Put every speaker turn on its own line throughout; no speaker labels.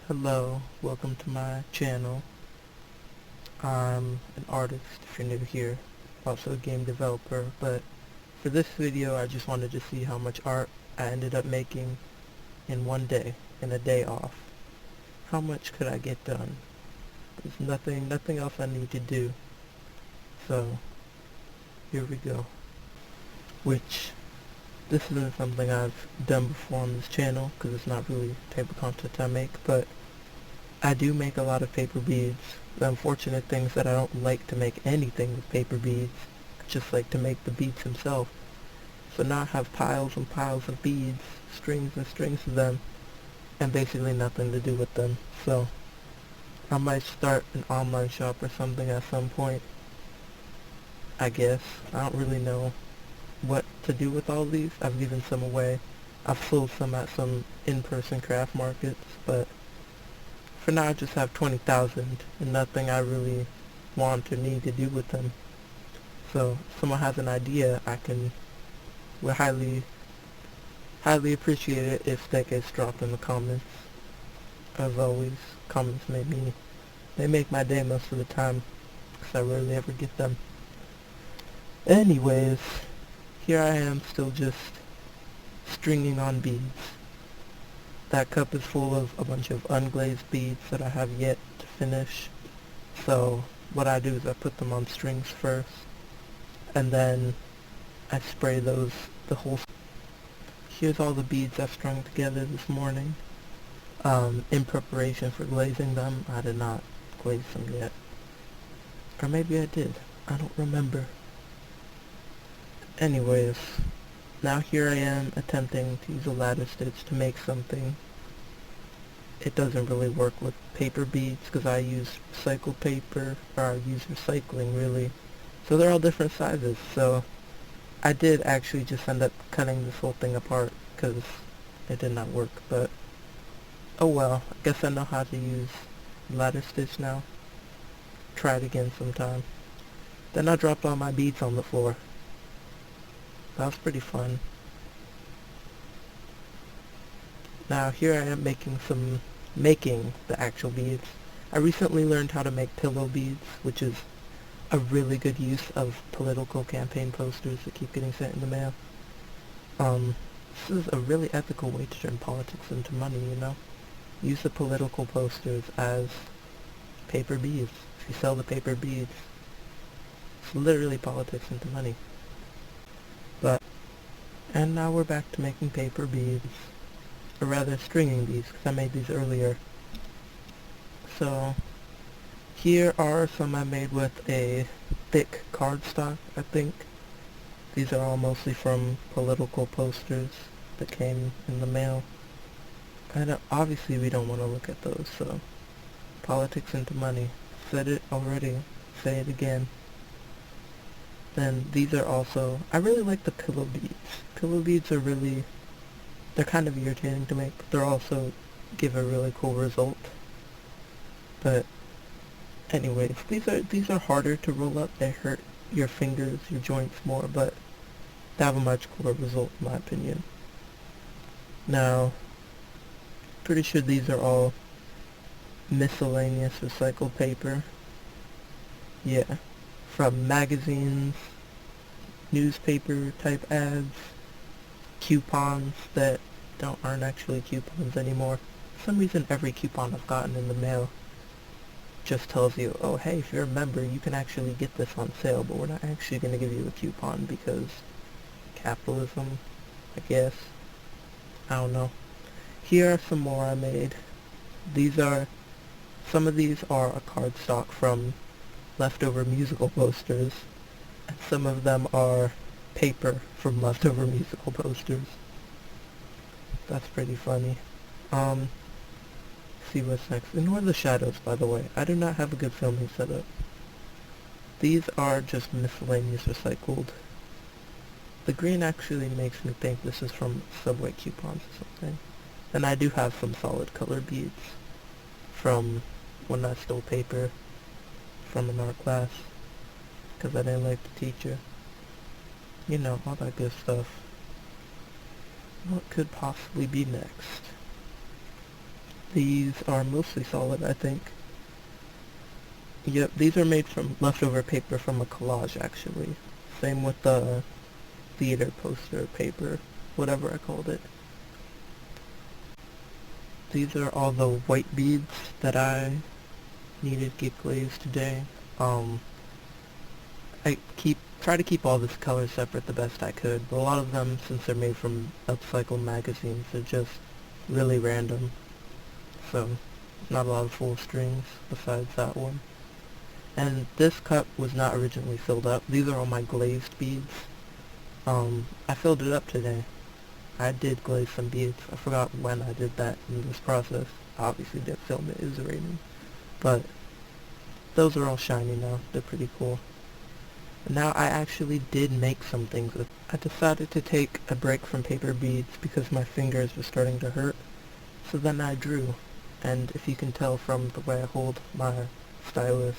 Hello, welcome to my channel. I'm an artist if you're new here, also a game developer, but for this video I just wanted to see how much art I ended up making in one day, in a day off. How much could I get done? There's nothing else I need to do. So, here we go. Which, this isn't something I've done before on this channel, because it's not really the type of content I make, but I do make a lot of paper beads. The unfortunate thing is that I don't like to make anything with paper beads. I just like to make the beads themselves. So now I have piles and piles of beads, strings and strings of them, and basically nothing to do with them. So I might start an online shop or something at some point, I guess. I don't really know what to do with all these. I've given some away. I've sold some at some in-person craft markets, but for now I just have 20,000 and nothing I really want or need to do with them. So if someone has an idea, would highly appreciate it if that gets dropped in the comments. As always, comments they make my day most of the time, because I rarely ever get them. Anyways, here I am still just stringing on beads. That cup is full of a bunch of unglazed beads that I have yet to finish. So what I do is I put them on strings first, and then I spray the whole. Here's all the beads I've strung together this morning. In preparation for glazing them. I did not glaze them yet. Or maybe I did. I don't remember. Anyways, now here I am attempting to use a ladder stitch to make something. It doesn't really work with paper beads because I use recycled paper, or I use recycling really. So they're all different sizes, so I did actually just end up cutting this whole thing apart because it did not work, but oh well, I guess I know how to use ladder stitch now. Try it again sometime. Then I dropped all my beads on the floor. That was pretty fun. Now here I am making the actual beads. I recently learned how to make pillow beads, which is a really good use of political campaign posters that keep getting sent in the mail. This is a really ethical way to turn politics into money, you know? Use the political posters as paper beads. If you sell the paper beads, it's literally politics into money. And now we're back to making paper beads, or rather stringing beads, because I made these earlier. So here are some I made with a thick cardstock, I think. These are all mostly from political posters that came in the mail. And obviously we don't want to look at those, so politics into money. Said it already, say it again. Then these are also, I really like the pillow beads. Pillow beads are they're kind of irritating to make, but they're also give a really cool result. But anyways, these are harder to roll up. They hurt your fingers, your joints more, but they have a much cooler result in my opinion. Now, pretty sure these are all miscellaneous recycled paper. Yeah. From magazines, newspaper type ads, coupons that aren't actually coupons anymore. For some reason every coupon I've gotten in the mail just tells you, oh hey, if you're a member you can actually get this on sale, but we're not actually going to give you a coupon because capitalism, I guess. I don't know. Here are some more I made. Some of these are a cardstock from leftover musical posters, and some of them are paper from leftover musical posters. That's pretty funny. See what's next. Ignore the shadows, by the way. I do not have a good filming setup. These are just miscellaneous recycled. The green actually makes me think this is from Subway coupons or something. And I do have some solid color beads from when I stole paper from an art class because I didn't like the teacher. You know, all that good stuff. What could possibly be next? These are mostly solid, I think. Yep, these are made from leftover paper from a collage, actually. Same with the theater poster paper, whatever I called it. These are all the white beads that I needed to get glazed today. I try to keep all this color separate the best I could, but a lot of them, since they're made from upcycled magazines, are just really random. So, not a lot of full strings besides that one. And this cup was not originally filled up. These are all my glazed beads. I filled it up today. I did glaze some beads. I forgot when I did that in this process. I obviously didn't film it, it was raining. But those are all shiny now. They're pretty cool. Now I actually did make some things with. I decided to take a break from paper beads because my fingers were starting to hurt. So then I drew. And if you can tell from the way I hold my stylus,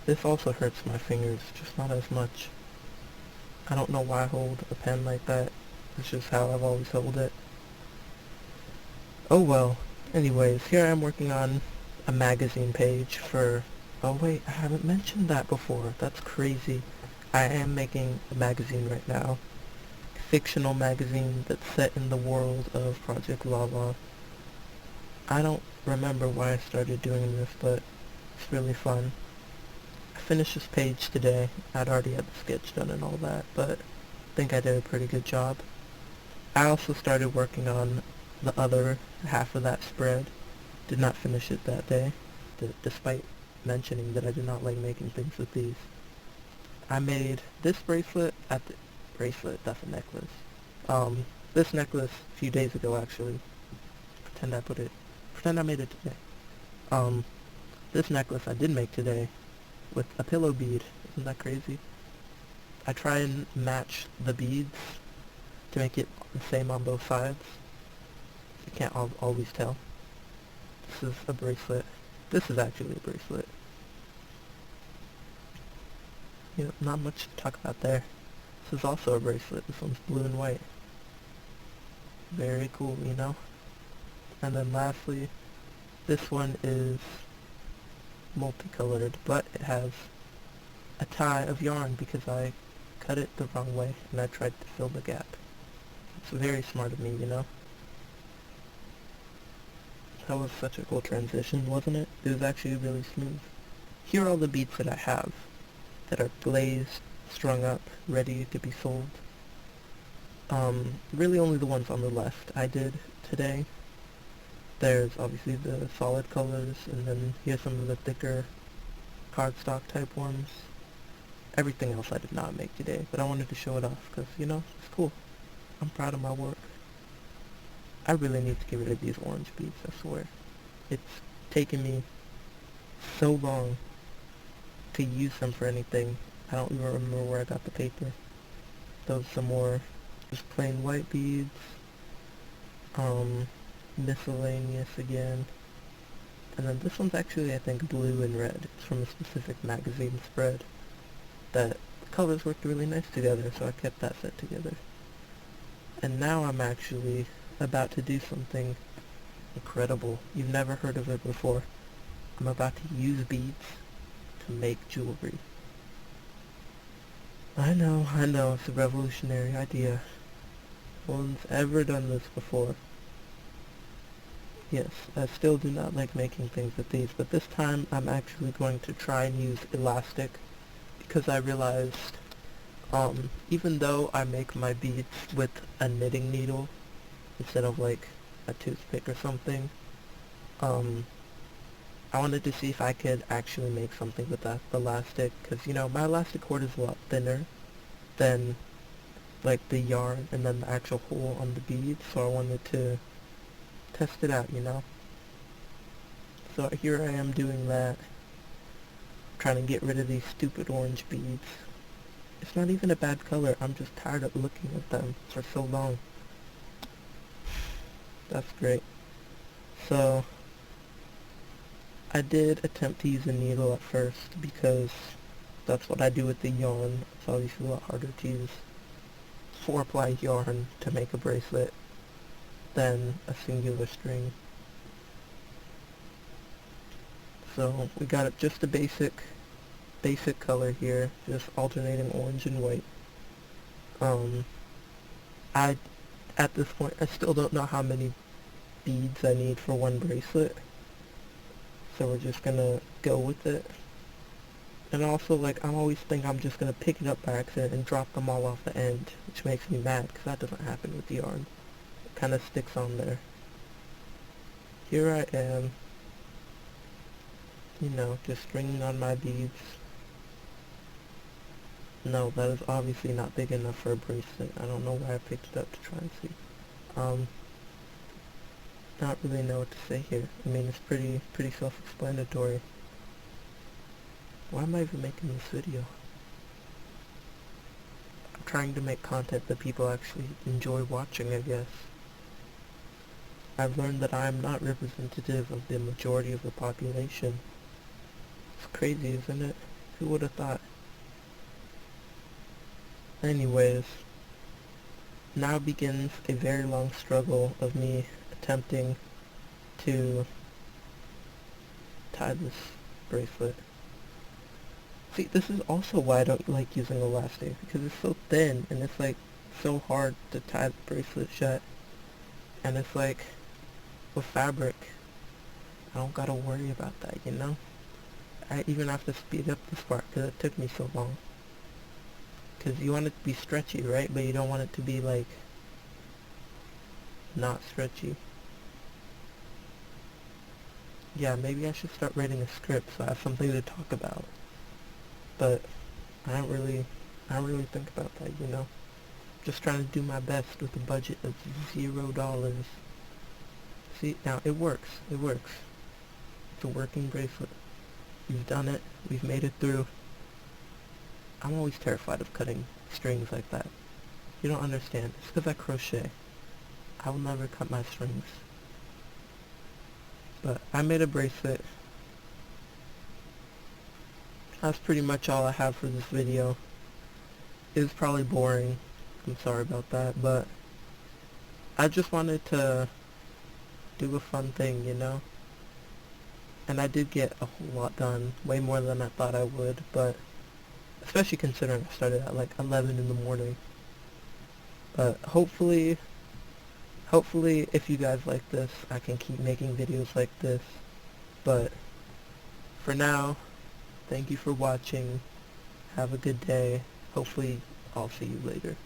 this also hurts my fingers, just not as much. I don't know why I hold a pen like that. It's just how I've always held it. Oh well. Anyways, here I am working on a magazine page for... Oh wait, I haven't mentioned that before. That's crazy. I am making a magazine right now. A fictional magazine that's set in the world of Project Lava. I don't remember why I started doing this, but it's really fun. I finished this page today. I'd already had the sketch done and all that, but I think I did a pretty good job. I also started working on the other half of that spread. Did not finish it that day, despite mentioning that I did not like making things with these. I made this bracelet that's a necklace. This necklace a few days ago actually. Pretend I made it today. This necklace I did make today with a pillow bead. Isn't that crazy? I try and match the beads to make it the same on both sides. You can't always tell. This is a bracelet. This is actually a bracelet. You know, not much to talk about there. This is also a bracelet. This one's blue and white. Very cool, you know? And then lastly, this one is multicolored, but it has a tie of yarn because I cut it the wrong way and I tried to fill the gap. It's very smart of me, you know? That was such a cool transition, wasn't it? It was actually really smooth. Here are all the beads that I have that are glazed, strung up, ready to be sold. Really only the ones on the left I did today. There's obviously the solid colors, and then here's some of the thicker cardstock type ones. Everything else I did not make today, but I wanted to show it off because, you know, it's cool. I'm proud of my work. I really need to get rid of these orange beads, I swear. It's taken me so long to use them for anything. I don't even remember where I got the paper. Those some more just plain white beads. Miscellaneous again. And then this one's actually, I think, blue and red. It's from a specific magazine spread that the colors worked really nice together, so I kept that set together. And now I'm actually about to do something incredible. You've never heard of it before. I'm about to use beads to make jewelry. I know, it's a revolutionary idea. No one's ever done this before. Yes, I still do not like making things with these, but this time I'm actually going to try and use elastic because I realized even though I make my beads with a knitting needle instead of like a toothpick or something, I wanted to see if I could actually make something with that elastic, because, you know, my elastic cord is a lot thinner than like the yarn and then the actual hole on the bead, so I wanted to test it out, you know. So here I am doing that, trying to get rid of these stupid orange beads. It's not even a bad color, I'm just tired of looking at them for so long. That's great. So I did attempt to use a needle at first because that's what I do with the yarn. It's obviously a lot harder to use 4-ply yarn to make a bracelet than a singular string. So we got just a basic color here, just alternating orange and white. I At this point I still don't know how many beads I need for one bracelet, so we're just gonna go with it. And also, like, I always think I'm just gonna pick it up by accident and drop them all off the end, which makes me mad because that doesn't happen with the yarn. It kind of sticks on there. Here I am, you know, just stringing on my beads. No, that is obviously not big enough for a bracelet. I don't know why I picked it up to try and see. Not really know what to say here. I mean, it's pretty self-explanatory. Why am I even making this video? I'm trying to make content that people actually enjoy watching, I guess. I've learned that I am not representative of the majority of the population. It's crazy, isn't it? Who would have thought? Anyways, now begins a very long struggle of me attempting to tie this bracelet. See, this is also why I don't like using elastic, because it's so thin and it's like so hard to tie the bracelet shut. And it's like, with fabric, I don't gotta worry about that, you know? I even have to speed up this part because it took me so long. Because you want it to be stretchy, right? But you don't want it to be like, not stretchy. Yeah, maybe I should start writing a script so I have something to talk about. But I don't really think about that, you know? Just trying to do my best with a budget of $0. See, now it works. It's a working bracelet. We've done it. We've made it through. I'm always terrified of cutting strings like that. You don't understand. It's because I crochet. I will never cut my strings. But I made a bracelet. That's pretty much all I have for this video. It was probably boring. I'm sorry about that, but I just wanted to do a fun thing, you know? And I did get a whole lot done, way more than I thought I would, but especially considering I started at like 11 in the morning. But hopefully if you guys like this, I can keep making videos like this. But for now, thank you for watching. Have a good day. Hopefully I'll see you later.